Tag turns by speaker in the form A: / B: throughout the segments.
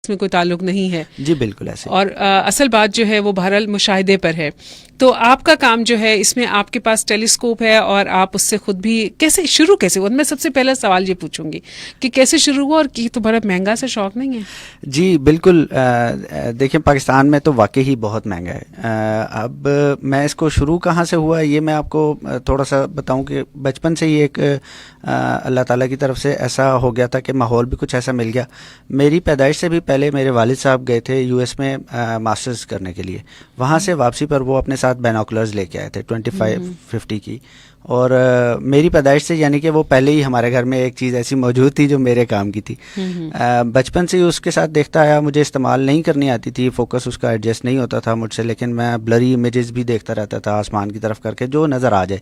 A: میں کوئی تعلق نہیں ہے.
B: جی بالکل ایسے.
A: اور اصل بات جو ہے وہ بہرحال مشاہدے پر ہے. تو آپ کا کام جو ہے اس میں آپ کے پاس ٹیلیسکوپ ہے اور آپ اس سے خود بھی کیسے شروع ہوا؟ میں سب سے پہلا سوال یہ پوچھوں گی کہ کیسے شروع ہوا، اور کہ تو بڑا مہنگا سا شوق نہیں ہے؟
B: جی بالکل. دیکھیں پاکستان میں تو واقعی بہت مہنگا ہے. اب میں اس کو شروع کہاں سے ہوا یہ میں آپ کو تھوڑا سا بتاؤں کہ بچپن سے ہی ایک اللہ تعالیٰ کی طرف سے ایسا ہو گیا تھا کہ ماحول بھی کچھ ایسا مل گیا. میری پیدائش سے بھی پہلے میرے والد صاحب گئے تھے یو ایس میں ماسٹرز کرنے کے لیے. وہاں سے واپسی پر وہ اپنے ساتھ بینوکولرز لے کے آئے تھے 25-50 کی. اور میری پیدائش سے یعنی کہ وہ پہلے ہی ہمارے گھر میں ایک چیز ایسی موجود تھی جو میرے کام کی تھی. بچپن سے ہی اس کے ساتھ دیکھتا آیا. مجھے استعمال نہیں کرنی آتی تھی, فوکس اس کا ایڈجسٹ نہیں ہوتا تھا مجھ سے, لیکن میں بلری امیجز بھی دیکھتا رہتا تھا آسمان کی طرف کر کے, جو نظر آ جائے,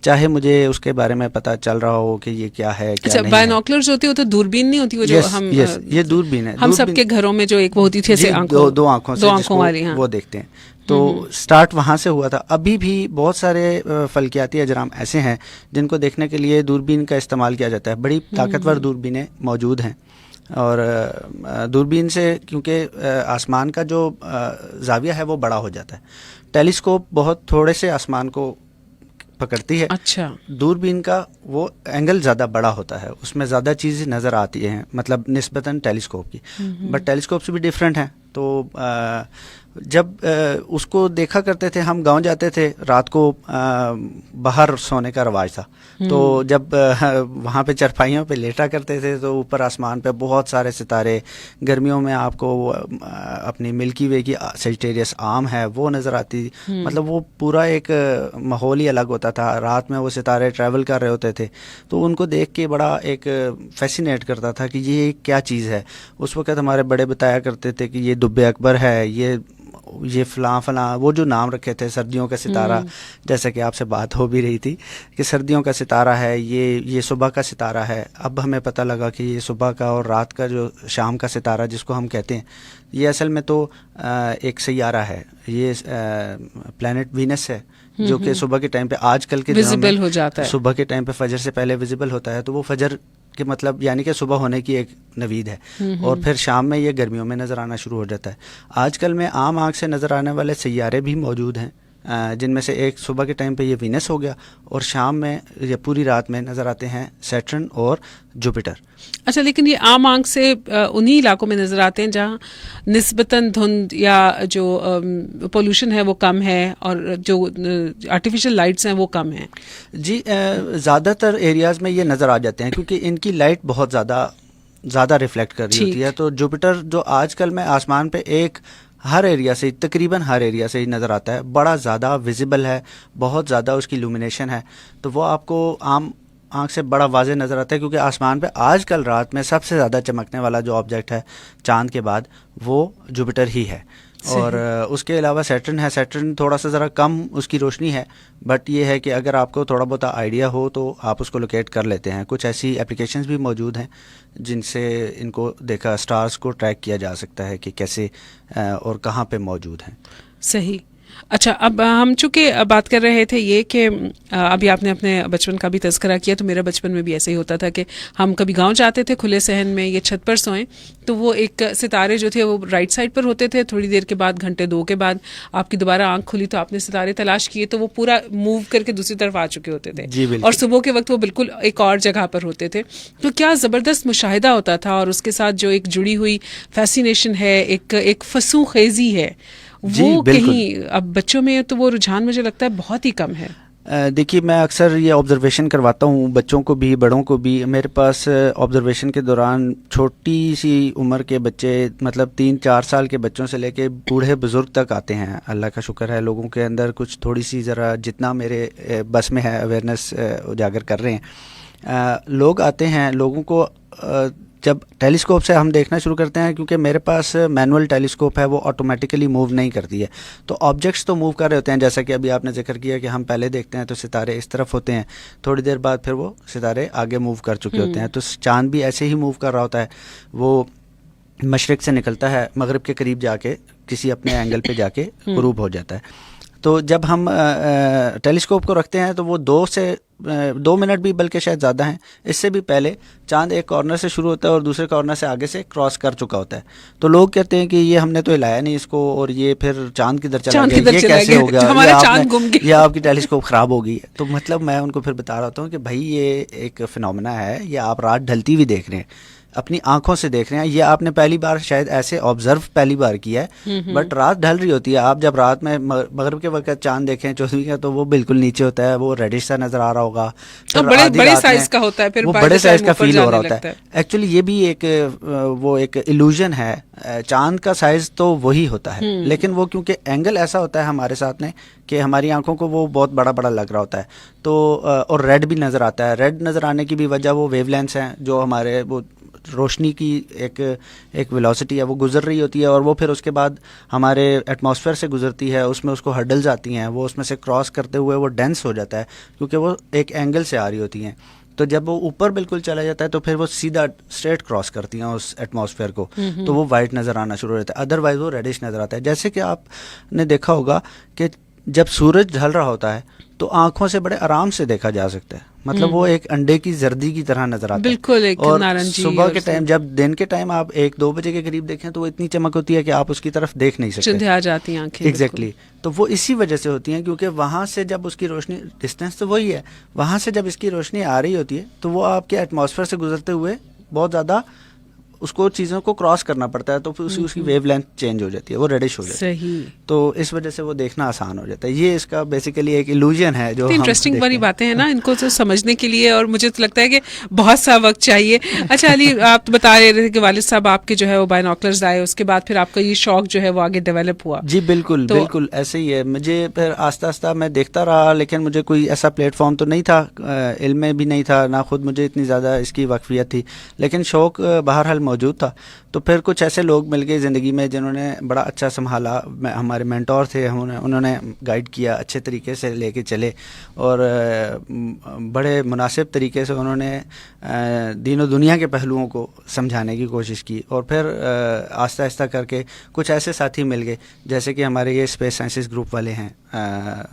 B: چاہے مجھے اس کے بارے میں پتہ چل رہا ہو کہ یہ کیا ہے کیا نہیں.
A: بائنوکولرز ہوتی ہے تو دوربین نہیں ہوتی وہ جو ہم
B: یہ دوربین ہے,
A: ہم سب کے گھروں میں جو ایک وہ ہوتی تھی ایسے
B: دو آنکھوں والی, وہ دیکھتے ہیں. تو سٹارٹ وہاں سے ہوا تھا. ابھی بھی بہت سارے فلکیاتی اجرام ایسے ہیں جن کو دیکھنے کے لیے دوربین کا استعمال کیا جاتا ہے. بڑی طاقتور دوربینیں موجود ہیں, اور دوربین سے کیونکہ آسمان کا جو زاویہ ہے وہ بڑا ہو جاتا ہے. ٹیلیسکوپ بہت تھوڑے سے آسمان کو پکڑتی ہے.
A: اچھا.
B: دوربین کا وہ اینگل زیادہ بڑا ہوتا ہے, اس میں زیادہ چیزیں نظر آتی ہیں, مطلب نسبتاً ٹیلیسکوپ کی. بٹ ٹیلیسکوپ سے بھی ڈفرینٹ ہیں. تو جب اس کو دیکھا کرتے تھے, ہم گاؤں جاتے تھے, رات کو باہر سونے کا رواج تھا. تو جب وہاں پہ چرپائیوں پہ لیٹا کرتے تھے تو اوپر آسمان پہ بہت سارے ستارے, گرمیوں میں آپ کو اپنی ملکی وے کی سیجیٹیریس عام ہے وہ نظر آتی. مطلب وہ پورا ایک ماحول ہی الگ ہوتا تھا. رات میں وہ ستارے ٹریول کر رہے ہوتے تھے, تو ان کو دیکھ کے بڑا ایک فیسینیٹ کرتا تھا کہ یہ کیا چیز ہے. اس وقت ہمارے بڑے بتایا کرتے تھے کہ یہ دب اکبر ہے, یہ فلاں فلاں, وہ جو نام رکھے تھے. سردیوں کا ستارہ, جیسا کہ آپ سے بات ہو بھی رہی تھی کہ سردیوں کا ستارہ ہے, یہ صبح کا ستارہ ہے. اب ہمیں پتہ لگا کہ یہ صبح کا اور رات کا جو شام کا ستارہ جس کو ہم کہتے ہیں, یہ اصل میں تو ایک سیارہ ہے. یہ پلانٹ وینس ہے جو کہ صبح کے ٹائم پہ آج کل کے
A: ویزیبل ہو جاتا ہے.
B: صبح کے ٹائم پہ فجر سے پہلے ویزیبل ہوتا ہے. تو وہ فجر کہ مطلب یعنی کہ صبح ہونے کی ایک نوید ہے, اور پھر شام میں یہ گرمیوں میں نظر آنا شروع ہو جاتا ہے. آج کل میں عام آنکھ سے نظر آنے والے سیارے بھی موجود ہیں, جن میں سے ایک صبح کے ٹائم پہ یہ وینس ہو گیا, اور شام میں یا پوری رات میں نظر آتے ہیں سیٹرن اور جوپیٹر.
A: اچھا, لیکن یہ عام آنکھ سے انہی علاقوں میں نظر آتے ہیں جہاں نسبتاً دھند یا جو پولوشن ہے وہ کم ہے, اور جو آرٹیفیشل لائٹس ہیں وہ کم ہیں.
B: جی زیادہ تر ایریاز میں یہ نظر آ جاتے ہیں کیونکہ ان کی لائٹ بہت زیادہ ریفلیکٹ کر رہی ہوتی ہے. تو جوپیٹر جو آج کل میں آسمان پہ ہر ایریا سے, تقریباً ہر ایریا سے ہی نظر آتا ہے, بڑا زیادہ ویزیبل ہے, بہت زیادہ اس کی لومینیشن ہے. تو وہ آپ کو عام آنکھ سے بڑا واضح نظر آتا ہے, کیونکہ آسمان پہ آج کل رات میں سب سے زیادہ چمکنے والا جو آبجیکٹ ہے چاند کے بعد وہ جوپیٹر ہی ہے. اور اس کے علاوہ سیٹرن ہے. سیٹرن تھوڑا سا ذرا کم اس کی روشنی ہے, بٹ یہ ہے کہ اگر آپ کو تھوڑا بہت آئیڈیا ہو تو آپ اس کو لوکیٹ کر لیتے ہیں. کچھ ایسی اپلیکیشنز بھی موجود ہیں جن سے ان کو دیکھا, اسٹارز کو ٹریک کیا جا سکتا ہے کہ کیسے اور کہاں پہ موجود ہیں.
A: صحیح. اچھا, اب ہم چونکہ بات کر رہے تھے یہ کہ ابھی آپ نے اپنے بچپن کا بھی تذکرہ کیا, تو میرا بچپن میں بھی ایسے ہی ہوتا تھا کہ ہم کبھی گاؤں جاتے تھے کھلے صحن میں یا چھت پر سوئیں, تو وہ ایک ستارے جو تھے وہ رائٹ سائڈ پر ہوتے تھے. تھوڑی دیر کے بعد, گھنٹے 2 کے بعد آپ کی دوبارہ آنکھ کھلی تو آپ نے ستارے تلاش کیے تو وہ پورا موو کر کے دوسری طرف آ چکے ہوتے تھے, اور صبح کے وقت وہ بالکل ایک اور جگہ پر ہوتے تھے. تو کیا زبردست مشاہدہ ہوتا تھا, اور اس کے ساتھ جو ایک جڑی ہوئی فیسینیشن ہے, ایک فسوں خیزی ہے, وہ کہیں اب بچوں میں تو وہ رجحان مجھے لگتا ہے بہت ہی کم ہے.
B: دیکھیے میں اکثر یہ آبزرویشن کرواتا ہوں بچوں کو بھی بڑوں کو بھی. میرے پاس آبزرویشن کے دوران چھوٹی سی عمر کے بچے, مطلب 3-4 سال کے بچوں سے لے کے بوڑھے بزرگ تک آتے ہیں. اللہ کا شکر ہے لوگوں کے اندر کچھ تھوڑی سی ذرا جتنا میرے بس میں ہے اویئرنیس اجاگر کر رہے ہیں. لوگ آتے ہیں. لوگوں کو جب ٹیلیسکوپ سے ہم دیکھنا شروع کرتے ہیں, کیونکہ میرے پاس مینول ٹیلیسکوپ ہے, وہ آٹومیٹیکلی موو نہیں کرتی ہے, تو آبجیکٹس تو موو کر رہے ہوتے ہیں. جیسا کہ ابھی آپ نے ذکر کیا کہ ہم پہلے دیکھتے ہیں تو ستارے اس طرف ہوتے ہیں, تھوڑی دیر بعد پھر وہ ستارے آگے موو کر چکے ہوتے ہیں. تو چاند بھی ایسے ہی موو کر رہا ہوتا ہے. وہ مشرق سے نکلتا ہے, مغرب کے قریب جا کے کسی اپنے اینگل پہ جا کے غروب ہو جاتا ہے. تو جب ہم ٹیلیسکوپ کو رکھتے ہیں تو وہ 2 منٹ بھی بلکہ شاید زیادہ ہیں، اس سے بھی پہلے چاند ایک کارنر سے شروع ہوتا ہے اور دوسرے کارنر سے آگے سے کراس کر چکا ہوتا ہے. تو لوگ کہتے ہیں کہ یہ ہم نے تو ہلایا نہیں اس کو اور یہ پھر چاند کدھر چلا گیا، یہ کیسے ہو گیا،
A: ہمارا چاند گم گیا،
B: یہ آپ کی ٹیلیسکوپ خراب ہو گئی ہے. تو مطلب میں ان کو پھر بتا رہا ہوں کہ بھائی یہ ایک فنومنا ہے، یہ آپ رات ڈھلتی ہوئی دیکھ رہے ہیں، اپنی آنکھوں سے دیکھ رہے ہیں. یہ آپ نے پہلی بار شاید ایسے آبزرو پہلی بار کیا ہے، بٹ رات ڈھل رہی ہوتی ہے. آپ جب رات میں مغرب کے وقت چاند دیکھیں 14ویں کا تو وہ بالکل نیچے ہوتا ہے، وہ ریڈش سا نظر آ رہا ہوگا،
A: بڑے سائز کا ہوتا ہے، پھر
B: وہ بڑے سائز کا فیل ہو رہا ہوتا ہے. ایکچولی یہ بھی ایک ایلوژن ہے. چاند کا سائز تو وہی ہوتا ہے، لیکن وہ کیونکہ اینگل ایسا ہوتا ہے ہمارے ساتھ میں کہ ہماری آنکھوں کو وہ بہت بڑا بڑا لگ رہا ہوتا ہے. تو اور ریڈ بھی نظر آتا ہے. ریڈ نظر آنے کی بھی وجہ وہ ویو لینس ہیں جو ہمارے وہ روشنی کی ایک ویلوسٹی ہے، وہ گزر رہی ہوتی ہے اور وہ پھر اس کے بعد ہمارے ایٹماسفیئر سے گزرتی ہے، اس میں اس کو ہرڈلز آتی ہیں، وہ اس میں سے کراس کرتے ہوئے وہ ڈینس ہو جاتا ہے کیونکہ وہ ایک اینگل سے آ رہی ہوتی ہیں. تو جب وہ اوپر بالکل چلا جاتا ہے تو پھر وہ سیدھا اسٹریٹ کراس کرتی ہیں اس ایٹماسفیئر کو، تو وہ وائٹ نظر آنا شروع ہو جاتا ہے. ادروائز وہ ریڈش نظر آتا ہے. جیسے کہ آپ نے دیکھا ہوگا کہ جب سورج ڈھل رہا ہوتا ہے تو آنکھوں سے بڑے آرام سے دیکھا جا سکتا ہے، مطلب وہ ایک انڈے کی زردی کی طرح نظر آتا ہے
A: بالکل.
B: اور صبح کے ٹائم جب دن کے ٹائم آپ 1-2 بجے کے قریب دیکھیں تو وہ اتنی چمک ہوتی ہے کہ آپ اس کی طرف دیکھ نہیں سکتے،
A: چندھیا جاتی ہیں آنکھیں.
B: ایگزیکٹلی. تو وہ اسی وجہ سے ہوتی ہیں کیونکہ وہاں سے جب اس کی روشنی، ڈسٹینس تو وہی ہے، وہاں سے جب اس کی روشنی آ رہی ہوتی ہے تو وہ آپ کے ایٹماسفیئر سے گزرتے ہوئے بہت زیادہ اس کو چیزوں کو کراس کرنا پڑتا ہے، تو پھر اس کی ویو لینتھ چینج ہو جاتی ہے، وہ ریڈش ہو جاتی ہے.
A: صحیح.
B: تو اس وجہ سے وہ دیکھنا آسان ہو جاتا ہے. یہ اس کا بیسیکلی ایک ایلوژن ہے جو
A: انٹرسٹنگ والی باتیں ہیں نا ان کو تو سمجھنے کے لیے، اور مجھے تو لگتا ہے کہ بہت سا وقت چاہیے. اچھا علی، آپ تو بتا رہے تھے کہ والد صاحب آپ کے جو ہے وہ بائنوکلرز آئے، اس کے بعد پھر آپ کا یہ شوق جو ہے وہ آگے ڈیولپ ہوا.
B: جی بالکل بالکل ایسے ہی ہے. مجھے پھر آہستہ آہستہ میں دیکھتا رہا، لیکن مجھے کوئی ایسا پلیٹ فارم تو نہیں تھا، علم میں بھی نہیں تھا، نہ خود مجھے اتنی زیادہ اس کی واقفیت تھی، لیکن شوق بہرحال موجود تھا. تو پھر کچھ ایسے لوگ مل گئے زندگی میں جنہوں نے بڑا اچھا سنبھالا. ہمارے مینٹور تھے، انہوں نے گائیڈ کیا، اچھے طریقے سے لے کے چلے اور بڑے مناسب طریقے سے انہوں نے دین و دنیا کے پہلوؤں کو سمجھانے کی کوشش کی. اور پھر آہستہ آہستہ کر کے کچھ ایسے ساتھی مل گئے جیسے کہ ہمارے یہ اسپیس سائنسز گروپ والے ہیں،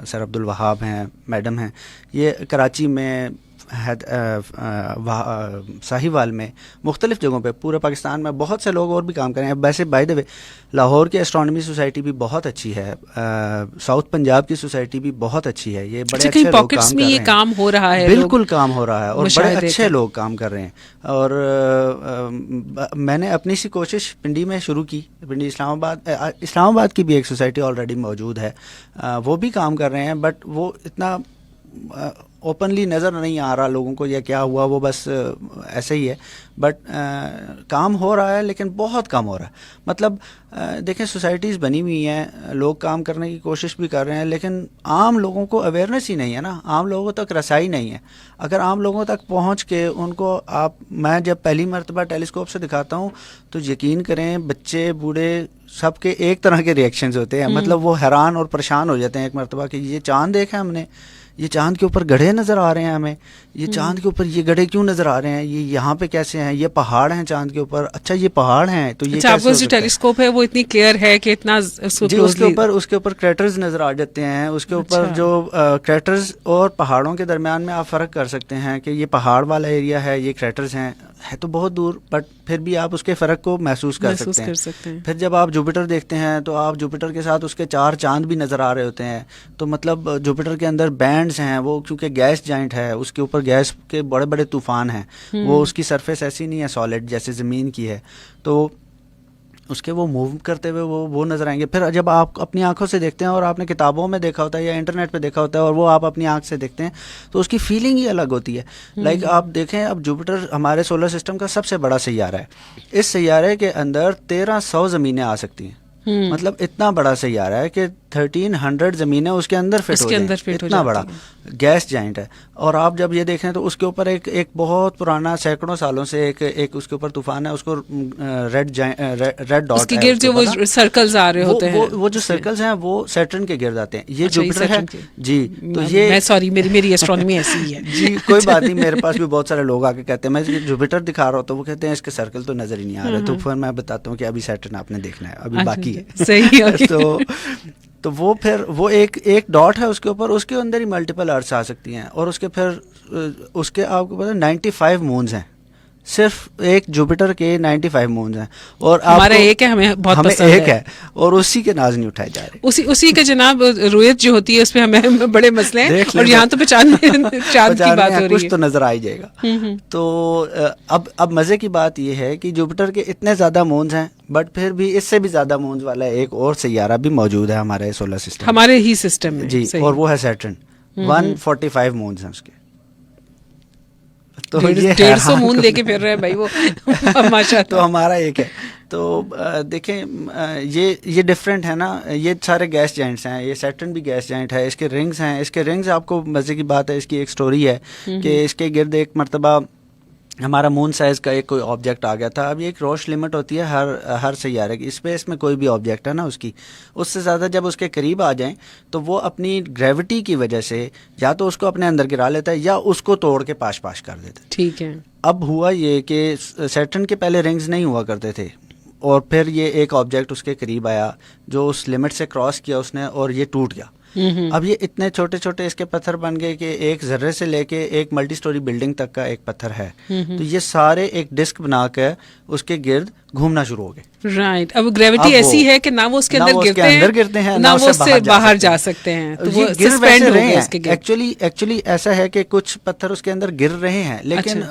B: سر عبدالوہاب ہیں، میڈم ہیں، یہ کراچی میں، ساہیوال میں، مختلف جگہوں پہ، پورے پاکستان میں بہت سے لوگ اور بھی کام کر رہے ہیں. ویسے بائی دا وے لاہور کی اسٹرانومی سوسائٹی بھی بہت اچھی ہے، ساؤتھ پنجاب کی سوسائٹی بھی بہت اچھی ہے. یہ بڑے اچھے لوگ کام کر رہے ہیں،
A: کام ہو رہا ہے،
B: بالکل کام ہو رہا ہے اور بڑے اچھے لوگ کام کر رہے ہیں. اور میں نے اپنی سی کوشش پنڈی میں شروع کی. پنڈی اسلام آباد کی بھی ایک سوسائٹی آلریڈی موجود ہے، وہ بھی کام کر رہے ہیں، بٹ وہ اتنا اوپنلی نظر نہیں آ رہا لوگوں کو یا کیا ہوا، وہ بس ایسے ہی ہے. بٹ کام ہو رہا ہے لیکن بہت کم ہو رہا ہے. مطلب دیکھیں سوسائٹیز بنی ہوئی ہیں، لوگ کام کرنے کی کوشش بھی کر رہے ہیں، لیکن عام لوگوں کو اویئرنیس ہی نہیں ہے نا، عام لوگوں تک رسائی نہیں ہے. اگر عام لوگوں تک پہنچ کے ان کو میں جب پہلی مرتبہ ٹیلیسکوپ سے دکھاتا ہوں تو یقین کریں بچے بوڑھے سب کے ایک طرح کے ریئیکشنز ہوتے ہیں. مطلب وہ حیران اور پریشان ہو جاتے ہیں ایک مرتبہ کہ یہ چاند دیکھا ہم نے، یہ چاند کے اوپر گڑھے نظر آ رہے ہیں ہمیں، یہ چاند کے اوپر یہ گڑھے کیوں نظر آ رہے ہیں، یہ یہاں پہ کیسے ہیں، یہ پہاڑ ہیں چاند کے اوپر، اچھا یہ پہاڑ ہیں تو یہ
A: آپ کا جو ٹیلیسکوپ ہے وہ اتنی کلیئر ہے کہ اتنا
B: جی اس کے اوپر کریٹرز نظر آ جاتے ہیں. اس کے اوپر جو کریٹرز اور پہاڑوں کے درمیان میں آپ فرق کر سکتے ہیں کہ یہ پہاڑ والا ایریا ہے، یہ کریٹرز ہیں، ہے تو بہت دور بٹ پھر بھی آپ اس کے فرق کو محسوس کر سکتے ہیں. پھر جب آپ جوپیٹر دیکھتے ہیں تو آپ جوپیٹر کے ساتھ اس کے 4 چاند بھی نظر آ رہے ہوتے ہیں. تو مطلب جوپیٹر کے اندر بینڈز ہیں، وہ کیونکہ گیس جائنٹ ہے، اس کے اوپر گیس کے بڑے بڑے طوفان ہیں، وہ اس کی سرفیس ایسی نہیں ہے سالڈ جیسے زمین کی ہے، تو اس کے وہ موو کرتے ہوئے وہ نظر آئیں گے. پھر جب آپ اپنی آنکھوں سے دیکھتے ہیں اور آپ نے کتابوں میں دیکھا ہوتا ہے یا انٹرنیٹ پہ دیکھا ہوتا ہے اور وہ آپ اپنی آنکھ سے دیکھتے ہیں تو اس کی فیلنگ ہی الگ ہوتی ہے. لائک آپ دیکھیں اب جوپیٹر ہمارے سولر سسٹم کا سب سے بڑا سیارہ ہے. اس سیارے کے اندر 1300 زمینیں آ سکتی ہیں. مطلب اتنا بڑا سیارہ ہے کہ 1300 زمینیں اس کے اندر فٹ ہو جائیں، اتنا بڑا گیس جائنٹ ہے. اور آپ جب یہ دیکھیں تو اس کے اوپر ایک بہت پرانا سینکڑوں سالوں سے ایک اس کے اوپر طوفان ہے، اس کو ریڈ ڈاٹ
A: کے گرد جو وہ سرکلز آ رہے ہوتے ہیں،
B: وہ جو سرکلز ہیں وہ سیٹرن کے گرد آتے ہیں. یہ جوپیٹر ہے جی. تو یہ
A: سوری میری اسٹرانومی ایسی ہی ہے
B: جی کوئی بات نہیں. میرے پاس بھی بہت سارے لوگ آ کے کہتے ہیں میں جوپیٹر دکھا رہا ہوں تو وہ کہتے ہیں اس کے سرکل تو نظر ہی نہیں آ رہے. تو پھر میں بتاتا ہوں کہ ابھی سیٹرن آپ نے دیکھنا ہے، ابھی باقی ہے.
A: صحیح.
B: تو وہ پھر وہ ایک ڈاٹ ہے اس کے اوپر، اس کے اندر ہی ملٹیپل ارتھس آ سکتی ہیں، اور اس کے پھر اس کے آپ کو پتا 95 مونز ہیں، صرف ایک جوپیٹر کے 95 مونز ہیں، اور
A: ہمارا ایک ہے، ہمیں بہت پسند
B: ایک ہے، اور اسی کے ناز نہیں اٹھائے جا رہے،
A: اسی کا جناب رویت جو ہوتی ہے اس پہ ہمیں بڑے مسئلے ہیں، اور یہاں تو چاند کی بات ہو رہی
B: کچھ
A: ہے،
B: تو نظر آ ہی جائے گا۔ تو اب مزے کی بات یہ ہے کہ جوپیٹر کے اتنے زیادہ مونز ہیں، بٹ پھر بھی اس سے بھی زیادہ مونز والا ایک اور سیارہ بھی موجود ہے ہمارے سولر سسٹم،
A: ہمارے ہی سسٹم میں
B: جی، اور وہ ہے سیٹرن، 145 مونز ہیں اس کے۔ تو
A: 150 مون لے کے پھر رہے ہیں بھائی وہ ماشاء اللہ۔
B: تو ہمارا ایک ہے۔ تو دیکھیں یہ ڈفرینٹ ہے نا، یہ سارے گیس جائنٹس ہیں، یہ سیٹرن بھی گیس جائنٹ ہے، اس کے رنگز ہیں، اس کے رنگز آپ کو مزے کی بات ہے، اس کی ایک سٹوری ہے کہ اس کے گرد ایک مرتبہ ہمارا مون سائز کا ایک کوئی آبجیکٹ آ گیا تھا۔ اب یہ ایک روش لمٹ ہوتی ہے ہر سیارے کی، اسپیس میں کوئی بھی آبجیکٹ ہے نا اس سے زیادہ جب اس کے قریب آ جائیں تو وہ اپنی گریوٹی کی وجہ سے یا تو اس کو اپنے اندر گرا لیتا ہے یا اس کو توڑ کے پاش کر دیتا ہے۔
A: ٹھیک ہے۔
B: اب ہوا یہ کہ سیٹرن کے پہلے رنگز نہیں ہوا کرتے تھے، اور پھر یہ ایک آبجیکٹ اس کے قریب آیا جو اس لمٹ سے کراس کیا اس نے، اور یہ ٹوٹ گیا۔ اب یہ اتنے چھوٹے چھوٹے اس کے پتھر بن گئے کہ ایک ذرے سے لے کے ایک ملٹی سٹوری بلڈنگ تک کا ایک پتھر ہے، تو یہ سارے ایک ڈسک بنا کے اس کے گرد گھومنا شروع ہو گئے۔
A: رائٹ، اب گریوٹی ایسی ہے کہ نہ وہ اس کے اندر گرتے ہیں نہ وہ اس سے باہر جا سکتے ہیں، تو وہ سسپینڈ ہو گئے اس کے گرد۔
B: ایکچولی ایسا ہے کہ کچھ پتھر اس کے اندر گر رہے ہیں، لیکن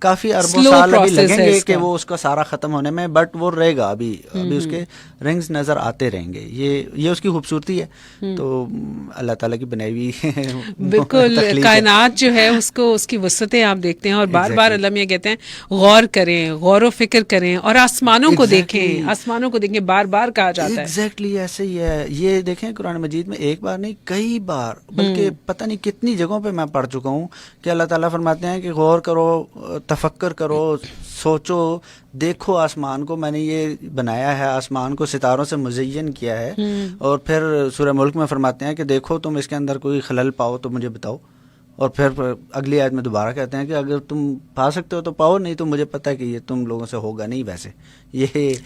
B: کافی اربوں سال ابھی لگیں گے کہ وہ اس کا سارا ختم ہونے میں، بٹ وہ رہے گا، ابھی اس کے رنگز نظر آتے رہیں گے۔ یہ اس کی خوبصورتی ہے، تو اللہ تعالیٰ کی بنائی ہوئی
A: بالکل کائنات جو ہے اس کی وسعتیں آپ دیکھتے ہیں، اور بار بار اللہ میاں کہتے ہیں غور کریں، غور و فکر کریں، اور آسمانوں کو دیکھیں، بار بار کہا جاتا ہے۔
B: ایگزیکٹلی ایسے ہی ہے۔ یہ دیکھیں قرآن مجید میں ایک بار نہیں کئی بار، بلکہ پتہ نہیں کتنی جگہوں پہ میں پڑھ چکا ہوں کہ اللہ تعالیٰ فرماتے ہیں کہ غور کرو، تفکر کرو، سوچو، دیکھو آسمان کو، میں نے یہ بنایا ہے، آسمان کو ستاروں سے مزین کیا ہے۔ اور پھر سورہ ملک میں فرماتے ہیں کہ دیکھو تم اس کے اندر کوئی خلل پاؤ تو مجھے بتاؤ، اور پھر اگلی آیت میں دوبارہ کہتے ہیں کہ اگر تم پا سکتے ہو تو پاؤ، نہیں تو مجھے پتہ ہے کہ یہ تم لوگوں سے ہوگا نہیں ویسے۔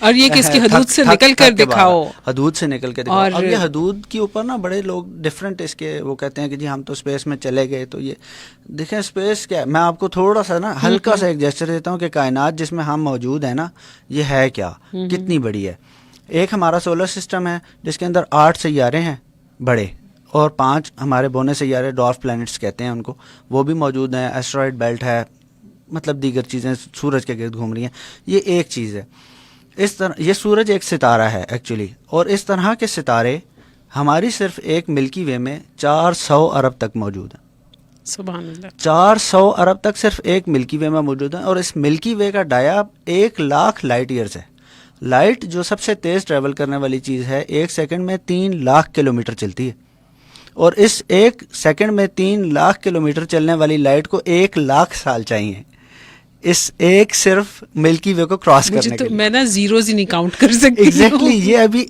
A: اور یہ کہ اس کی حدود سے نکل کر دکھاؤ،
B: حدود سے نکل کے دکھاؤ۔ اب یہ حدود کے اوپر نا بڑے لوگ ڈفرینٹ اس کے وہ کہتے ہیں کہ جی ہم تو اسپیس میں چلے گئے، تو یہ دیکھیں اسپیس کیا ہے۔ میں آپ کو تھوڑا سا نا ہلکا سا ایک جیسچر دیتا ہوں کہ کائنات جس میں ہم موجود ہیں نا، یہ ہے کیا، کتنی بڑی ہے۔ ایک ہمارا سولر سسٹم ہے جس کے اندر 8 سیارے ہیں بڑے، اور 5 ہمارے بونے سیارے، ڈوارف پلینٹس کہتے ہیں ان کو، وہ بھی موجود ہیں۔ ایسٹرائڈ بیلٹ ہے، مطلب دیگر چیزیں سورج کے گرد گھوم رہی ہیں۔ یہ ایک چیز ہے۔ اس طرح یہ سورج ایک ستارہ ہے ایکچولی، اور اس طرح کے ستارے ہماری صرف ایک ملکی وے میں 400 ارب تک موجود ہیں۔
A: سبحان اللہ،
B: 400 ارب تک صرف ایک ملکی وے میں موجود ہیں، اور اس ملکی وے کا ڈایا 1,00,000 لائٹ ایئرز ہے۔ لائٹ جو سب سے تیز ٹریول کرنے والی چیز ہے، 1 سیکنڈ میں 3,00,000 کلومیٹر چلتی ہے، اور اس 1 سیکنڈ میں 3,00,000 کلومیٹر چلنے والی لائٹ کو 1,00,000 سال چاہیے اس ایک صرف ملکی وے کو کراس کرنے کے لیے۔
A: میں نا زیروز ہی نہیں کاؤنٹ کر سکتی۔
B: ایگزیکٹلی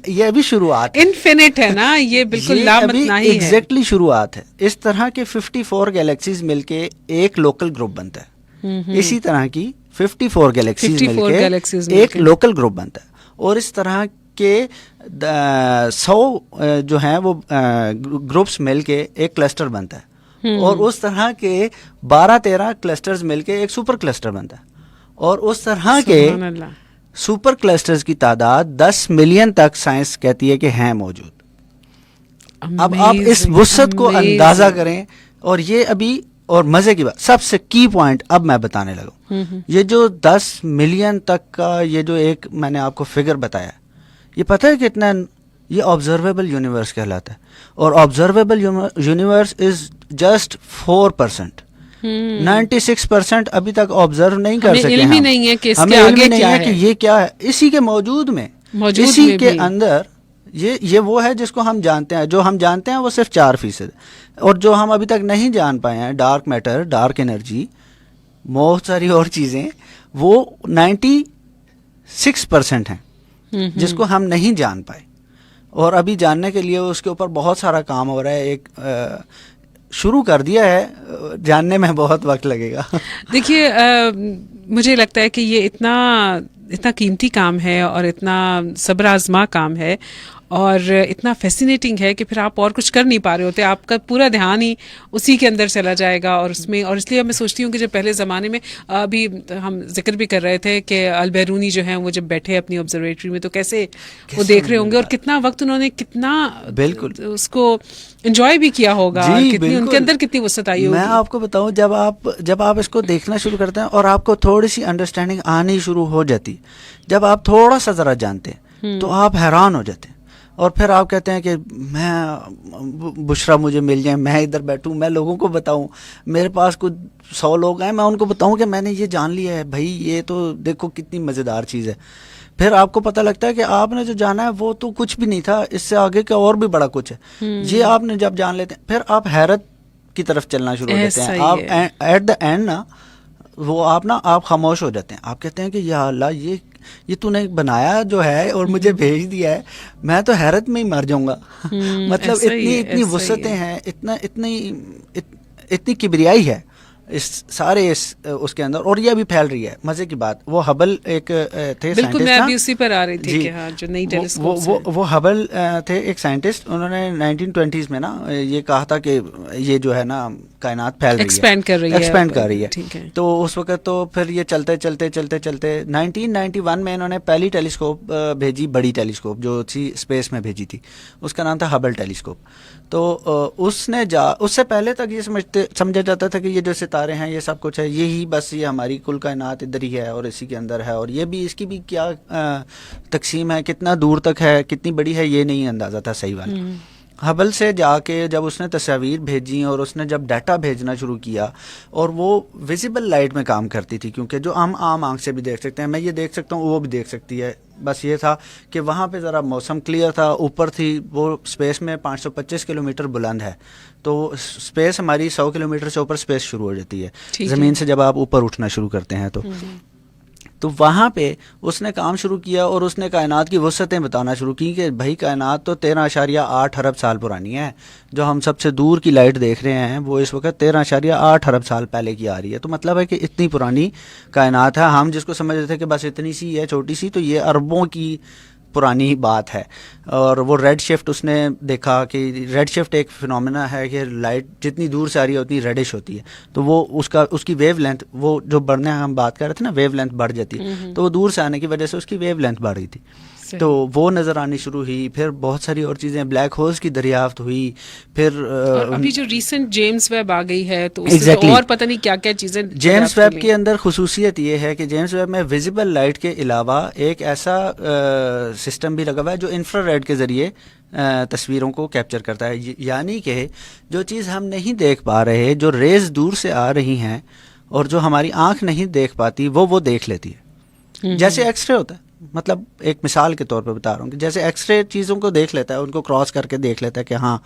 B: یہ ابھی شروعات ہے،
A: انفینٹ ہے نا، یہ بالکل لامتناہی ہے۔
B: ایگزیکٹلی شروعات ہے۔ اس طرح کے 54 گیلیکسیز مل کے ایک لوکل گروپ بنتا ہے، اسی طرح کی 54 گیلیکسیز مل کے ایک لوکل گروپ بنتا ہے، اور اس طرح کے 100 جو ہیں وہ گروپس مل کے ایک کلسٹر بنتا ہے، اور اس طرح کے 12-13 کلسٹرز مل کے ایک سپر کلسٹر بنتا ہے، اور اس طرح کے سپر کلسٹرز کی تعداد 10 ملین تک سائنس کہتی ہے کہ ہیں موجود۔ اب آپ اس وسعت کو اندازہ کریں، اور یہ ابھی، اور مزے کی بات، سب سے کی پوائنٹ اب میں بتانے لگا ہوں، یہ جو 10 ملین تک کا یہ جو ایک میں نے آپ کو فگر بتایا، یہ پتہ ہے کتنا، یہ آبزرویبل یونیورس کہلاتا ہے، اور آبزرویبل یونیورس از جسٹ 4%۔ 96% ابھی تک آبزرو نہیں کر سکے،
A: علم ہی نہیں ہے کہ اس
B: ہمیں
A: کے
B: علم
A: آگے
B: نہیں ہے کہ یہ کیا ہے، اسی کے موجود میں، اسی کے اندر یہ وہ ہے جس کو ہم جانتے ہیں۔ جو ہم جانتے ہیں وہ صرف 4%، اور جو ہم ابھی تک نہیں جان پائے ہیں، ڈارک میٹر، ڈارک انرجی، بہت ساری اور چیزیں، وہ 96% ہیں جس کو ہم نہیں جان پائے، اور ابھی جاننے کے لیے اس کے اوپر بہت سارا کام ہو رہا ہے۔ ایک شروع کر دیا ہے، جاننے میں بہت وقت لگے گا۔
A: دیکھیے مجھے لگتا ہے کہ یہ اتنا اتنا قیمتی کام ہے اور اتنا صبر آزما کام ہے اور اتنا فیسینیٹنگ ہے کہ پھر آپ اور کچھ کر نہیں پا رہے ہوتے, آپ کا پورا دھیان ہی اسی کے اندر چلا جائے گا اور اس میں. اور اس لیے میں سوچتی ہوں کہ جب پہلے زمانے میں, ابھی ہم ذکر بھی کر رہے تھے کہ البیرونی جو ہیں وہ جب بیٹھے اپنی آبزرویٹری میں تو کیسے وہ دیکھ رہے ہوں گے اور کتنا وقت انہوں نے کتنا
B: بالکل
A: اس کو انجوائے بھی کیا ہوگا, کتنی ان کے اندر کتنی وسعت آئی ہوگی.
B: میں آپ کو بتاؤں, جب آپ اس کو دیکھنا شروع کرتے ہیں اور آپ کو تھوڑی سی انڈرسٹینڈنگ آنی شروع ہو جاتی, جب آپ تھوڑا سا ذرا جانتے ہیں تو آپ حیران ہو جاتے ہیں اور پھر آپ کہتے ہیں کہ میں بشرا مجھے مل جائیں, میں ادھر بیٹھوں, میں لوگوں کو بتاؤں, میرے پاس کچھ 100 لوگ ہیں, میں ان کو بتاؤں کہ میں نے یہ جان لیا ہے بھائی, یہ تو دیکھو کتنی مزیدار چیز ہے. پھر آپ کو پتہ لگتا ہے کہ آپ نے جو جانا ہے وہ تو کچھ بھی نہیں تھا, اس سے آگے کا اور بھی بڑا کچھ ہے. یہ آپ نے جب جان لیتے ہیں پھر آپ حیرت کی طرف چلنا شروع ہو جاتے ہیں. آپ ایٹ دا اینڈ نا وہ آپ خاموش ہو جاتے ہیں. آپ کہتے ہیں کہ یا اللہ, یہ تو نے بنایا جو ہے اور مجھے بھیج دیا ہے, میں تو حیرت میں ہی مر جاؤں گا. مطلب اتنی وسعتیں ہیں, اتنی کبریائی ہے اس سارے اس کے اندر, اور یہ بھی پھیل رہی ہے. مزے کی بات, وہ ہبل ایک تھے,
A: بالکل میں ابھی اسی پر آ رہی تھی کہ ہاں جو نئی ٹیلیسکوپس ہیں,
B: وہ ہبل تھے ایک سائنٹسٹ, انہوں نے 1920s میں نا یہ کہا تھا کہ یہ جو ہے نا کائنات پھیل رہی ہے, ایکسپینڈ کر رہی ہے. تو اس وقت تو پھر یہ چلتے 1991 میں انہوں نے پہلی ٹیلیسکوپ بھیجی, بڑی ٹیلیسکوپ جو تھی اسپیس میں بھیجی تھی, اس کا نام تھا ہبل ٹیلیسکوپ. تو اس سے پہلے تک یہ سمجھا جاتا تھا کہ یہ جو ستارے ہیں یہ سب کچھ ہے, یہی بس یہ ہماری کل کائنات ادھر ہی ہے اور اسی کے اندر ہے, اور یہ بھی اس کی بھی کیا تقسیم ہے, کتنا دور تک ہے, کتنی بڑی ہے, یہ نہیں اندازہ تھا صحیح والا. ہبل سے جا کے جب اس نے تصاویر بھیجی اور اس نے جب ڈیٹا بھیجنا شروع کیا, اور وہ ویزیبل لائٹ میں کام کرتی تھی, کیونکہ جو ہم عام آنکھ سے بھی دیکھ سکتے ہیں, میں یہ دیکھ سکتا ہوں وہ بھی دیکھ سکتی ہے. بس یہ تھا کہ وہاں پہ ذرا موسم کلیئر تھا, اوپر تھی, وہ اسپیس میں 525 کلومیٹر بلند ہے, تو اسپیس ہماری 100 کلومیٹر سے اوپر اسپیس شروع ہو جاتی ہے زمین سے جب آپ اوپر اٹھنا شروع کرتے ہیں. تو وہاں پہ اس نے کام شروع کیا اور اس نے کائنات کی وسعتیں بتانا شروع کی کہ بھائی کائنات تو 13.8 ارب سال پرانی ہے, جو ہم سب سے دور کی لائٹ دیکھ رہے ہیں وہ اس وقت 13.8 ارب سال پہلے کی آ رہی ہے. تو مطلب ہے کہ اتنی پرانی کائنات ہے, ہم جس کو سمجھ رہے تھے کہ بس اتنی سی ہے چھوٹی سی, تو یہ اربوں کی پرانی بات ہے. اور وہ ریڈ شفٹ اس نے دیکھا کہ ریڈ شفٹ ایک فنومینا ہے کہ لائٹ جتنی دور سے آ رہی ہے اتنی ریڈش ہوتی ہے, تو وہ اس کی ویو لینتھ, وہ جو بڑھنے ہم بات کر رہے تھے نا ویو لینتھ بڑھ جاتی ہے, تو وہ دور سے آنے کی وجہ سے اس کی ویو لینتھ بڑھ رہی تھی, تو وہ نظر آنی شروع ہوئی. پھر بہت ساری اور چیزیں, بلیک ہولز کی دریافت ہوئی. پھر
A: ابھی جو ریسنٹ جیمز ویب آ گئی ہے تو اس سے تو اور پتہ نہیں کیا کیا چیزیں.
B: جیمز ویب کے اندر خصوصیت یہ ہے کہ جیمز ویب میں ویزیبل لائٹ کے علاوہ ایک ایسا سسٹم بھی لگا ہوا ہے جو انفرا ریڈ کے ذریعے تصویروں کو کیپچر کرتا ہے. یعنی کہ جو چیز ہم نہیں دیکھ پا رہے, جو ریز دور سے آ رہی ہیں اور جو ہماری آنکھ نہیں دیکھ پاتی, وہ دیکھ لیتی ہے. جیسے ایکس رے ہوتا ہے, مطلب ایک مثال کے طور پہ بتا رہا ہوں کہ جیسے ایکس رے چیزوں کو دیکھ لیتا ہے, ان کو کراس کر کے دیکھ لیتا ہے کہ ہاں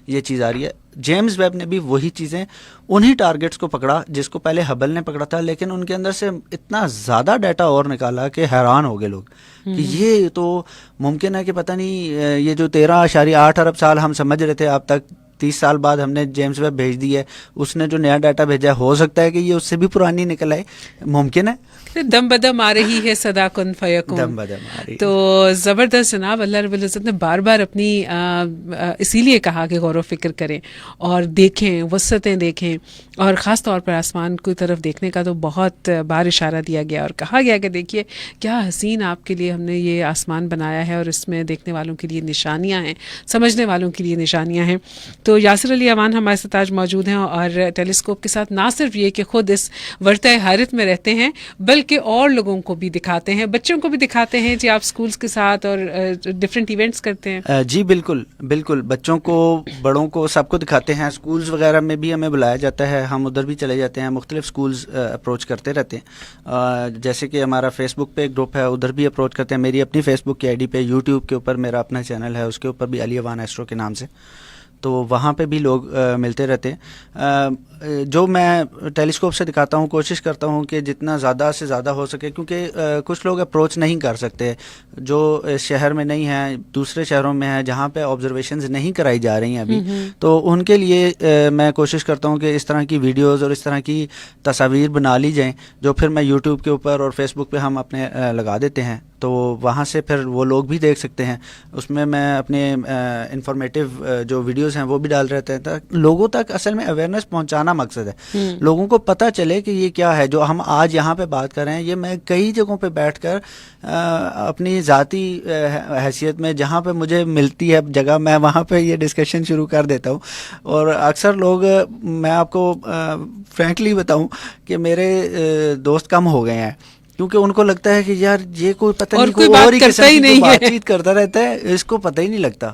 B: یہ چیز آ رہی ہے. جیمز ویب نے بھی وہی چیزیں, انہی ٹارگٹس کو پکڑا جس کو پہلے ہبل نے پکڑا تھا, لیکن ان کے اندر سے اتنا زیادہ ڈیٹا اور نکالا کہ حیران ہو گئے لوگ کہ یہ تو ممکن ہے کہ پتہ نہیں, یہ جو 13.8 ارب سال ہم سمجھ رہے تھے اب تک, 30 سال بعد ہم نے جیمز ویب بھیج دی ہے, اس نے جو نیا ڈیٹا بھیجا ہے ہو سکتا ہے کہ یہ اس سے بھی پرانی نکل آئے, ممکن ہے.
A: دم بدم آ رہی ہے صدا کن فیکون,
B: دم بدم آ رہی.
A: تو زبردست جناب. اللہ رب العزت نے بار بار اپنی اسی لیے کہا کہ غور و فکر کریں اور دیکھیں, وسعتیں دیکھیں, اور خاص طور پر آسمان کی طرف دیکھنے کا تو بہت بار اشارہ دیا گیا اور کہا گیا کہ دیکھیے کیا حسین آپ کے لیے ہم نے یہ آسمان بنایا ہے, اور اس میں دیکھنے والوں کے لیے نشانیاں ہیں, سمجھنے والوں کے لیے نشانیاں ہیں. تو یاسر علی امان ہمارے ساتھ آج موجود ہیں, اور ٹیلیسکوپ کے ساتھ نہ صرف یہ کہ خود اس ورطۂ حیرت میں رہتے ہیں بلکہ اور لوگوں کو بھی دکھاتے ہیں, بچوں کو بھی دکھاتے ہیں. جی آپ اسکولس کے ساتھ اور ڈفرینٹ ایونٹس کرتے ہیں؟
B: جی بالکل بالکل, بچوں کو بڑوں کو سب کو دکھاتے ہیں. اسکولز وغیرہ میں بھی ہمیں بلایا جاتا ہے, ہم ادھر بھی چلے جاتے ہیں, مختلف اسکولز اپروچ کرتے رہتے ہیں. جیسے کہ ہمارا فیس بک پہ ایک گروپ ہے, ادھر بھی اپروچ کرتے ہیں. میری اپنی فیس بک کی آئی ڈی پہ, یوٹیوب کے اوپر میرا اپنا چینل ہے, اس کے اوپر بھی علی اوان ایسٹرو کے نام سے. تو وہاں پہ بھی لوگ ملتے رہتے ہیں. جو میں ٹیلیسکوپ سے دکھاتا ہوں کوشش کرتا ہوں کہ جتنا زیادہ سے زیادہ ہو سکے, کیونکہ کچھ لوگ اپروچ نہیں کر سکتے جو شہر میں نہیں ہیں, دوسرے شہروں میں ہیں جہاں پہ آبزرویشنز نہیں کرائی جا رہی ہیں ابھی, تو ان کے لیے میں کوشش کرتا ہوں کہ اس طرح کی ویڈیوز اور اس طرح کی تصاویر بنا لی جائیں جو پھر میں یوٹیوب کے اوپر اور فیس بک پہ ہم اپنے لگا دیتے ہیں, تو وہاں سے پھر وہ لوگ بھی دیکھ سکتے ہیں. اس میں اپنے انفارمیٹیو جو ویڈیوز ہیں وہ بھی ڈال رہتے ہیں. لوگوں تک اصل میں اویئرنیس پہنچانا مقصد ہے, لوگوں کو پتہ چلے کہ یہ کیا ہے جو ہم آج یہاں پہ بات کر رہے ہیں. یہ میں کئی جگہوں پہ بیٹھ کر اپنی ذاتی حیثیت میں جہاں پہ مجھے ملتی ہے جگہ, میں وہاں پہ یہ ڈسکشن شروع کر دیتا ہوں. اور اکثر لوگ, میں آپ کو فرینکلی بتاؤں کہ میرے دوست کم ہو گئے ہیں, کیونکہ ان کو لگتا ہے کہ یار یہ کوئی پتہ نہیں, کوئی اور ہی قسم کی بات چیت کرتا رہتا ہے, اس کو پتہ ہی نہیں لگتا.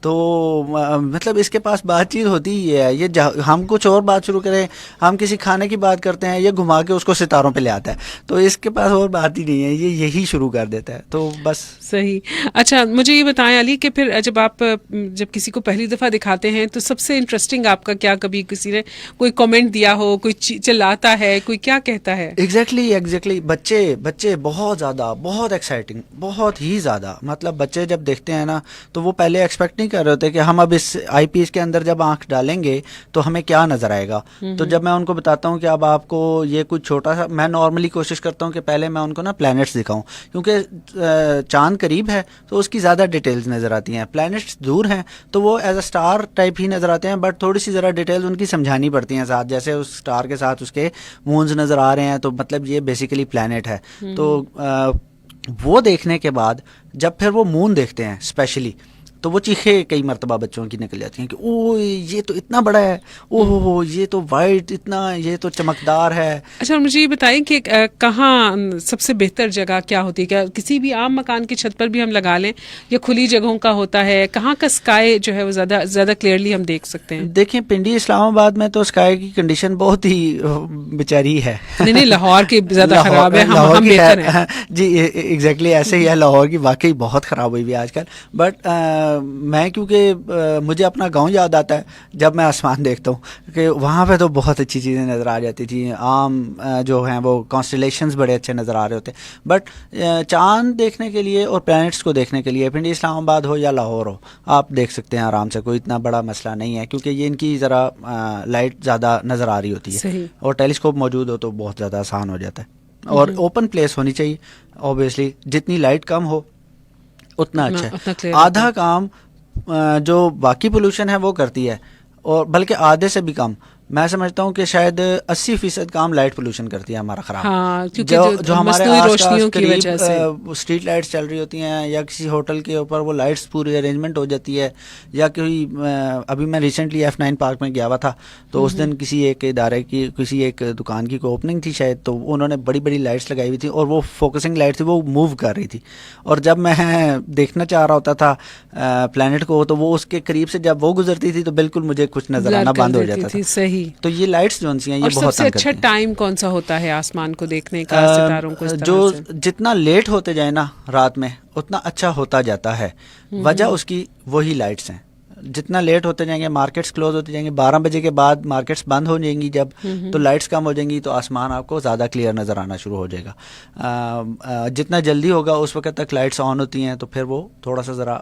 B: تو مطلب اس کے پاس بات چیت ہوتی ہی ہے. یہ ہم کچھ اور بات شروع کریں, ہم کسی کھانے کی بات کرتے ہیں, یہ گھما کے اس کو ستاروں پہ لے آتا ہے, تو اس کے پاس اور بات ہی نہیں ہے, یہ یہی شروع کر دیتا ہے. تو بس
A: صحیح. اچھا مجھے یہ بتائیں علی کہ پھر جب کسی کو پہلی دفعہ دکھاتے ہیں تو سب سے انٹرسٹنگ آپ کا کیا, کبھی کسی نے کوئی کامنٹ دیا ہو, کوئی چلاتا ہے, کوئی کیا کہتا ہے؟
B: ایگزیکٹلی بچے بہت زیادہ, بہت ایکسائٹنگ, بہت ہی زیادہ. مطلب بچے جب دیکھتے ہیں نا تو وہ پہلے ایکسپیکٹ نہیں کر رہے ہوتے کہ ہم اب اس آئی پیس کے اندر جب آنکھ ڈالیں گے تو ہمیں کیا نظر آئے گا. تو جب میں ان کو بتاتا ہوں کہ اب آپ کو یہ کچھ چھوٹا سا, میں نارملی کوشش کرتا ہوں کہ پہلے میں ان کو نا پلانٹس دکھاؤں, کیونکہ چاند قریب ہے تو اس کی زیادہ ڈیٹیلز نظر آتی ہیں. پلانٹس دور ہیں تو وہ ایز اے اسٹار ٹائپ ہی نظر آتے ہیں, بٹ تھوڑی سی ذرا ڈیٹیلز ان کی سمجھانی پڑتی ہیں ساتھ, جیسے اس اسٹار کے ساتھ اس کے مونز نظر آ رہے ہیں تو مطلب یہ بیسیکلی پلانٹ ہے. تو وہ دیکھنے کے بعد جب پھر وہ مون دیکھتے ہیں اسپیشلی, تو وہ چیخیں کئی مرتبہ بچوں کی نکل جاتی ہیں کہ او یہ تو اتنا بڑا ہے, اوہ یہ تو وائٹ اتنا, یہ تو چمکدار ہے.
A: اچھا مجھے یہ بتائیں کہ کہاں سب سے بہتر جگہ کیا ہوتی ہے؟ کیا کسی بھی عام مکان کی چھت پر بھی ہم لگا لیں یا کھلی جگہوں کا ہوتا ہے؟ کہاں کا اسکائی جو ہے وہ زیادہ کلیئرلی ہم دیکھ سکتے ہیں؟
B: دیکھیں پنڈی اسلام آباد میں تو اسکائی کی کنڈیشن بہت ہی بیچاری ہے.
A: نہیں لاہور کی زیادہ خراب ہے, ہم بہتر ہیں.
B: جی ایگزیکٹلی ایسے ہی ہے, لاہور کی واقعی بہت خراب ہوئی ہوئی آج کل. بٹ میں کیونکہ مجھے اپنا گاؤں یاد آتا ہے جب میں آسمان دیکھتا ہوں کہ وہاں پہ تو بہت اچھی چیزیں نظر آ جاتی تھیں. عام جو ہیں وہ کانسٹیلیشنز بڑے اچھے نظر آ رہے ہوتے, بٹ چاند دیکھنے کے لیے اور پلانٹس کو دیکھنے کے لیے پنڈی اسلام آباد ہو یا لاہور ہو آپ دیکھ سکتے ہیں آرام سے, کوئی اتنا بڑا مسئلہ نہیں ہے, کیونکہ یہ ان کی ذرا لائٹ زیادہ نظر آ رہی ہوتی ہے, اور ٹیلیسکوپ موجود ہو تو بہت زیادہ آسان ہو جاتا ہے. اور اوپن پلیس ہونی چاہیے اوبیسلی, جتنی لائٹ کم ہو اتنا اچھا ہے. آدھا کام جو باقی پولوشن ہے وہ کرتی ہے, اور بلکہ آدھے سے بھی کم. میں سمجھتا ہوں کہ شاید 80% کام لائٹ پولوشن کرتی ہے ہمارا خراب.
A: ہاں,
B: جو ہمارے روشنیوں کی وجہ سے اسٹریٹ لائٹس چل رہی ہوتی ہیں, یا کسی ہوٹل کے اوپر وہ لائٹس پوری ارینجمنٹ ہو جاتی ہے, یا کوئی ابھی میں ریسنٹلی F9 پارک میں گیا ہوا تھا تو اس دن کسی ایک ادارے کی کسی ایک دکان کی کوئی اوپننگ تھی شاید, تو انہوں نے بڑی بڑی لائٹس لگائی ہوئی تھی اور وہ فوکسنگ لائٹ تھی, وہ موو کر رہی تھی, اور جب میں دیکھنا چاہ رہا ہوتا تھا پلانٹ کو تو وہ اس کے قریب سے جب وہ گزرتی تھی تو بالکل مجھے کچھ نظر آنا بند ہو جاتا تھا.
A: صحیح.
B: تو یہ لائٹس جو ہیں یہ بہت
A: سب سے اچھا ٹائم کون سا ہوتا ہے آسمان کو دیکھنے کا, ستاروں کو؟
B: جو جتنا لیٹ ہوتے جائے نا رات میں اتنا اچھا ہوتا جاتا ہے. وجہ اس کی وہی لائٹس ہیں. جتنا لیٹ ہوتے جائیں گے, مارکیٹس کلوز ہوتے جائیں گے, 12 بجے کے بعد مارکیٹس بند ہو جائیں گی جب, تو لائٹس کم ہو جائیں گی تو آسمان آپ کو زیادہ کلیئر نظر آنا شروع ہو جائے گا. جتنا جلدی ہوگا اس وقت تک لائٹس آن ہوتی ہیں تو پھر وہ تھوڑا سا ذرا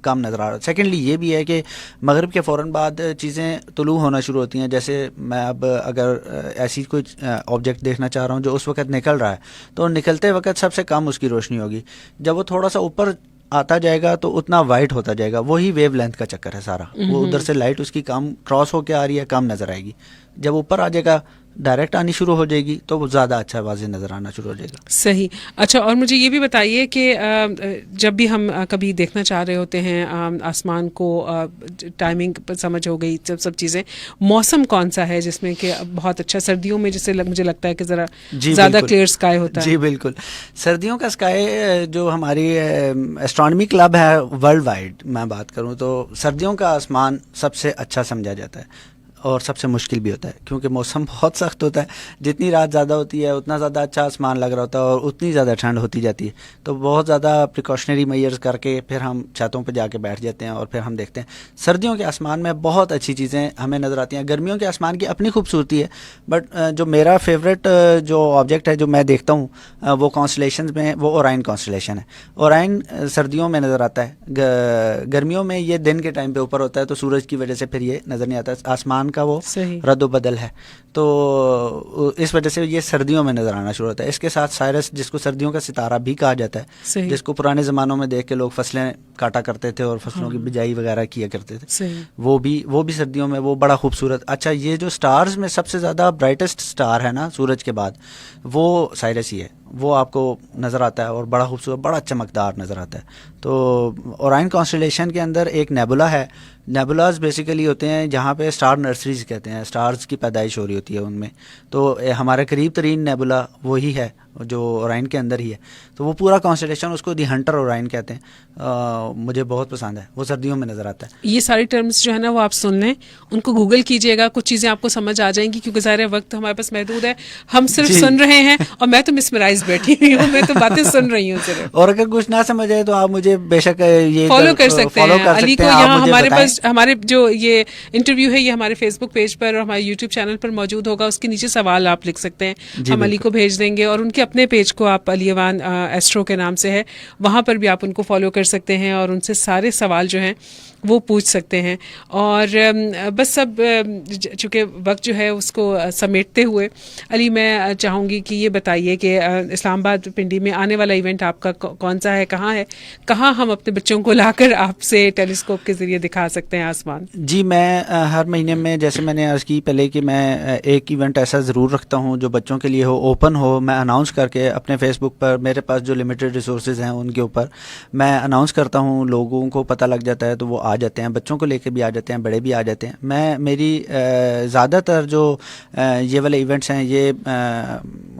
B: کم نظر آ رہا ہے. سیکنڈلی یہ بھی ہے کہ مغرب کے فوراً بعد چیزیں طلوع ہونا شروع ہوتی ہیں. جیسے میں اب اگر ایسی کوئی آبجیکٹ دیکھنا چاہ رہا ہوں جو اس وقت نکل رہا ہے تو نکلتے وقت سب سے کم اس کی روشنی ہوگی. جب وہ تھوڑا سا اوپر آتا جائے گا تو اتنا وائٹ ہوتا جائے گا. وہی ویو لینتھ کا چکر ہے سارا. وہ ادھر سے لائٹ اس کی کم کراس ہو کے آ رہی ہے, کم نظر آئے گی. جب اوپر آ جائے گا ڈائریکٹ آنی شروع ہو جائے گی تو وہ زیادہ اچھا واضح نظر آنا شروع ہو جائے گا. صحیح.
A: اچھا اور مجھے یہ بھی بتائیے کہ جب بھی ہم کبھی دیکھنا چاہ رہے ہوتے ہیں آسمان کو, ٹائمنگ سمجھ ہو گئی, سب چیزیں, موسم کون سا ہے جس میں کہ بہت اچھا؟ سردیوں میں جسے مجھے لگتا ہے کہ ذرا زیادہ کلیئر اسکائی ہوتا ہے.
B: جی بالکل. سردیوں کا اسکائی, جو ہماری ایسٹرانومی کلب ہے ورلڈ وائڈ میں بات کروں تو سردیوں کا آسمان سب سے اچھا سمجھا جاتا ہے. اور سب سے مشکل بھی ہوتا ہے کیونکہ موسم بہت سخت ہوتا ہے. جتنی رات زیادہ ہوتی ہے اتنا زیادہ اچھا آسمان لگ رہا ہوتا ہے اور اتنی زیادہ ٹھنڈ ہوتی جاتی ہے. تو بہت زیادہ پریکاشنری میئرز کر کے پھر ہم چھتوں پہ جا کے بیٹھ جاتے ہیں اور پھر ہم دیکھتے ہیں. سردیوں کے آسمان میں بہت اچھی چیزیں ہمیں نظر آتی ہیں. گرمیوں کے آسمان کی اپنی خوبصورتی ہے بٹ جو میرا فیوریٹ جو آبجیکٹ ہے جو میں دیکھتا ہوں وہ کانسٹلیشنز میں وہ اورائن کانسٹلیشن ہے. اورائن سردیوں میں نظر آتا ہے, گرمیوں میں یہ دن کے ٹائم پہ اوپر ہوتا ہے تو سورج کی وجہ سے پھر یہ نظر نہیں آتا. آسمان کا وہ رد و بدل ہے تو اس وجہ سے یہ سردیوں میں نظر آنا شروع ہوتا ہے. اس کے ساتھ سائرس جس کو سردیوں کا ستارہ بھی کہا جاتا ہے, جس کو پرانے زمانوں میں دیکھ کے لوگ فصلیں کاٹا کرتے تھے اور فصلوں کی بجائی وغیرہ کیا کرتے تھے, وہ بھی سردیوں میں وہ بڑا خوبصورت. اچھا, یہ جو سٹارز میں سب سے زیادہ برائٹسٹ سٹار ہے نا سورج کے بعد, وہ سائرس ہی ہے. وہ آپ کو نظر آتا ہے اور بڑا خوبصورت, بڑا چمکدار نظر آتا ہے. تو اورائن کانسٹلیشن کے اندر ایک نیبولا ہے. نیبولاز بیسیکلی ہوتے ہیں جہاں پہ سٹار نرسریز کہتے ہیں, سٹارز کی پیدائش ہو رہی ہوتی ہے ان میں. تو ہمارے قریب ترین نیبولا وہی ہے جو اورائن کے اندر ہی ہے. تو وہ پورا کانسٹلیشن اس کو دی ہنٹر اورائن کہتے ہیں. مجھے بہت پسند ہے, وہ سردیوں میں نظر آتا ہے.
A: یہ ساری ٹرمز جو ہے نا وہ آپ سن لیں, ان کو گوگل کیجئے گا, کچھ چیزیں آپ کو سمجھ آ جائیں گی کیونکہ ظاہر وقت ہمارے پاس محدود ہے. ہم صرف سن رہے ہیں اور میں تو مسمرائز بیٹھی ہوئی ہوں, میں تو باتیں سن رہی ہوں صرف.
B: اور اگر کچھ نہ سمجھ آئے تو آپ مجھے بے شک یہ
A: فالو کر سکتے ہیں. علی کو یہاں ہمارے پاس ہمارے جو یہ انٹرویو ہے یہ ہمارے فیس بک پیج پر اور ہمارے یوٹیوب چینل پر موجود ہوگا. اس کے نیچے سوال آپ لکھ سکتے ہیں, ہم علی کو بھیج دیں گے. اور ان کے اپنے پیج کو آپ علی ایوان ایسٹرو کے نام سے ہے, وہاں پر بھی آپ ان کو فالو کر سکتے ہیں اور ان سے سارے سوال جو ہیں وہ پوچھ سکتے ہیں. اور بس اب چونکہ وقت جو ہے اس کو سمیٹتے ہوئے علی میں چاہوں گی کہ یہ بتائیے کہ اسلام آباد پنڈی میں آنے والا ایونٹ آپ کا کون سا ہے, کہاں ہم اپنے بچوں کو لا کر آپ سے ٹیلیسکوپ کے ذریعے دکھا سکتے ہیں آسمان؟
B: جی, میں ہر مہینے میں جیسے میں نے عرض کی پہلے کہ میں ایک ایونٹ ایسا ضرور رکھتا ہوں جو بچوں کے لیے ہو, اوپن ہو. میں اناؤنس کر کے اپنے فیس بک پر, میرے پاس جو لمیٹڈ ریسورسز ہیں ان کے اوپر میں اناؤنس کرتا ہوں, لوگوں کو پتہ لگ جاتا ہے تو وہ آ جاتے ہیں, بچوں کو لے کے بھی آ جاتے ہیں, بڑے بھی آ جاتے ہیں. میری زیادہ تر جو یہ والے ایونٹس ہیں یہ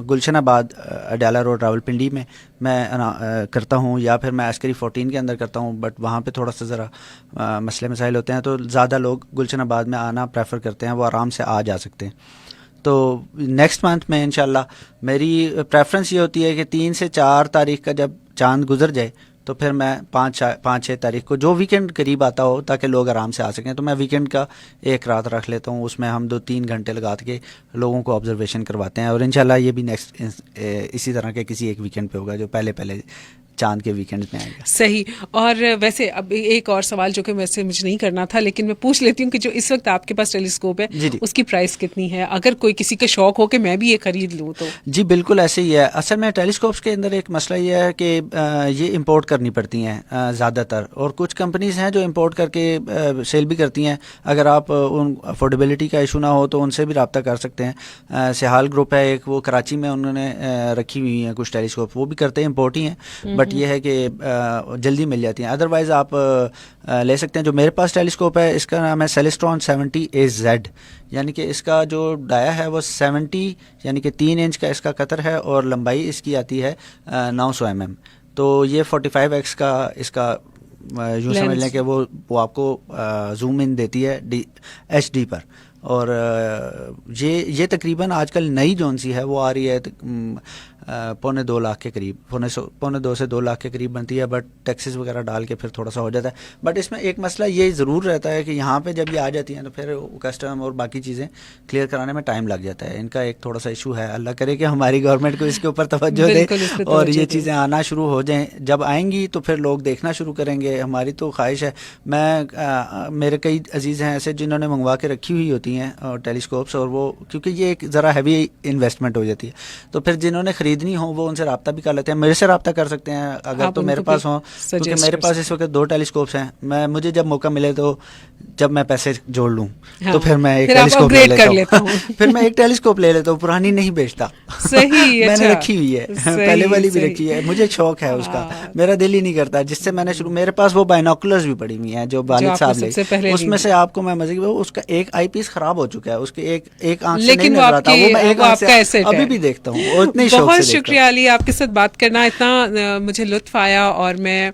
B: گلشن آباد اڈیالہ روڈ راولپنڈی میں کرتا ہوں, یا پھر میں عسکری 14 کے اندر کرتا ہوں. بٹ وہاں پہ تھوڑا سا ذرا مسئلے مسائل ہوتے ہیں تو زیادہ لوگ گلشن آباد میں آنا پریفر کرتے ہیں, وہ آرام سے آ جا سکتے ہیں. تو نیکسٹ منتھ میں انشاءاللہ میری پریفرنس یہ ہوتی ہے کہ 3 سے 4 تاریخ کا جب چاند گزر جائے تو پھر میں 5-6 تاریخ کو جو ویکینڈ قریب آتا ہو تاکہ لوگ آرام سے آ سکیں, تو میں ویکینڈ کا ایک رات رکھ لیتا ہوں. اس میں ہم 2-3 گھنٹے لگا کے لوگوں کو آبزرویشن کرواتے ہیں, اور انشاءاللہ یہ بھی نیکسٹ اسی طرح کے کسی ایک ویکینڈ پہ ہوگا جو پہلے چاند کے ویکینڈ میں آئے گا.
A: صحیح. اور ویسے اب ایک اور سوال جو کہ ویسے مجھے نہیں کرنا تھا لیکن میں پوچھ لیتی ہوں کہ جو اس وقت آپ کے پاس ٹیلیسکوپ ہے اس کی پرائس کتنی ہے, اگر کوئی کسی کا شوق ہو کہ میں بھی یہ خرید لوں تو؟
B: جی بالکل ایسے ہی ہے. اصل میں ٹیلیسکوپس کے اندر ایک مسئلہ یہ ہے کہ یہ امپورٹ کرنی پڑتی ہیں زیادہ تر, اور کچھ کمپنیز ہیں جو امپورٹ کر کے سیل بھی کرتی ہیں. اگر آپ ان افورڈیبلٹی کا ایشو نہ ہو تو ان سے بھی رابطہ کر سکتے ہیں. سہال گروپ ہے ایک, وہ کراچی میں انہوں نے رکھی ہوئی ہیں کچھ ٹیلیسکوپ, وہ بھی کرتے ہیں, امپورٹ ہی ہیں, بٹ یہ ہے کہ جلدی مل جاتی ہیں. ادروائز آپ لے سکتے ہیں. جو میرے پاس ٹیلیسکوپ ہے اس کا نام ہے سیلیسٹرون 70AZ, یعنی کہ اس کا جو ڈایا ہے وہ 70 یعنی کہ 3 انچ کا اس کا قطر ہے, اور لمبائی اس کی آتی ہے 900 mm. تو یہ 45x کا اس کا یوں سمجھ لیں کہ وہ آپ کو زوم ان دیتی ہے HD پر. اور یہ تقریباً آج کل نئی جون سی ہے وہ آ رہی ہے 2.25 لاکھ کے قریب, 2.25 سے 2 لاکھ کے قریب بنتی ہے, بٹ ٹیکسز وغیرہ ڈال کے پھر تھوڑا سا ہو جاتا ہے. بٹ اس میں ایک مسئلہ یہ ضرور رہتا ہے کہ یہاں پہ جب یہ آ جاتی ہیں تو پھر کسٹم اور باقی چیزیں کلیئر کرانے میں ٹائم لگ جاتا ہے. ان کا ایک تھوڑا سا ایشو ہے. اللہ کرے کہ ہماری گورنمنٹ کو اس کے اوپر توجہ دے اور یہ چیزیں آنا شروع ہو جائیں. جب آئیں گی تو پھر لوگ دیکھنا شروع کریں گے. ہماری تو خواہش ہے, میرے کئی عزیز ہیں ایسے جنہوں نے منگوا کے رکھی ہوئی ہوتی ہیں ٹیلیسکوپس, اور وہ کیونکہ یہ ایک ذرا ہیوی انویسٹمنٹ ہو جاتی ہے, تو پھر جنہوں نے خریدنی ہو وہ ان سے رابطہ بھی کر لیتے ہیں. میرے سے رابطہ کر سکتے ہیں اگر تو میرے پاس ہوں, کیونکہ میرے پاس اس وقت 2 ٹیلیسکوپس ہیں. مجھے جب موقع ملے تو جب میں پیسے جوڑ لوں تو پھر میں ایک ٹیلیسکوپ لے لیتا ہوں. پھر میں ایک ٹیلیسکوپ لے لیتا ہوں, پرانی نہیں بیچتا. میں نے رکھی ہوئی ہے, پہلے والی بھی رکھی ہے. مجھے شوق ہے اس کا, میرا دل ہی نہیں کرتا. جس سے میں نے میرے پاس وہ بائنوکولرز بھی پڑی ہوئی ہیں جو والد صاحب لے, اس میں سے آپ کو میں مزے کی, اس کا ایک آئی پیس خراب ہو چکا ہے, اس کے ایک آنکھ سے نہیں نظر آتا, وہ میں ایک آنکھ سے ابھی بھی دیکھتا ہوں. اتنے شوق سے.
A: بہت شکریہ علی, آپ کے ساتھ بات کرنا اتنا مجھے لطف آیا, اور میں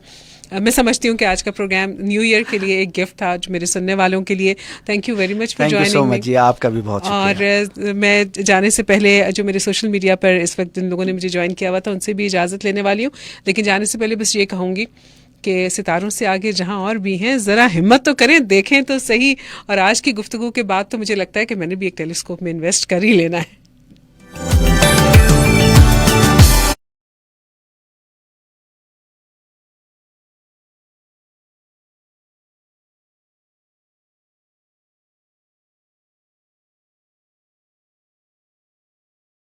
A: میں سمجھتی ہوں کہ آج کا پروگرام نیو ایئر کے لیے ایک گفٹ تھا جو میرے سننے والوں کے لیے. Thank you very much for joining me.
B: جی آپ کا بھی بہت شکریہ.
A: اور میں جانے سے پہلے جو میرے سوشل میڈیا پر اس وقت جن لوگوں نے مجھے جوائن کیا ہوا تھا ان سے بھی اجازت لینے والی ہوں, لیکن جانے سے پہلے بس یہ کہوں گی کہ ستاروں سے آگے جہاں اور بھی ہیں ذرا ہمت تو کریں, دیکھیں تو صحیح. اور آج کی گفتگو کے بعد تو مجھے لگتا ہے کہ میں نے بھی ایک ٹیلیسکوپ میں انویسٹ کر ہی لینا ہے.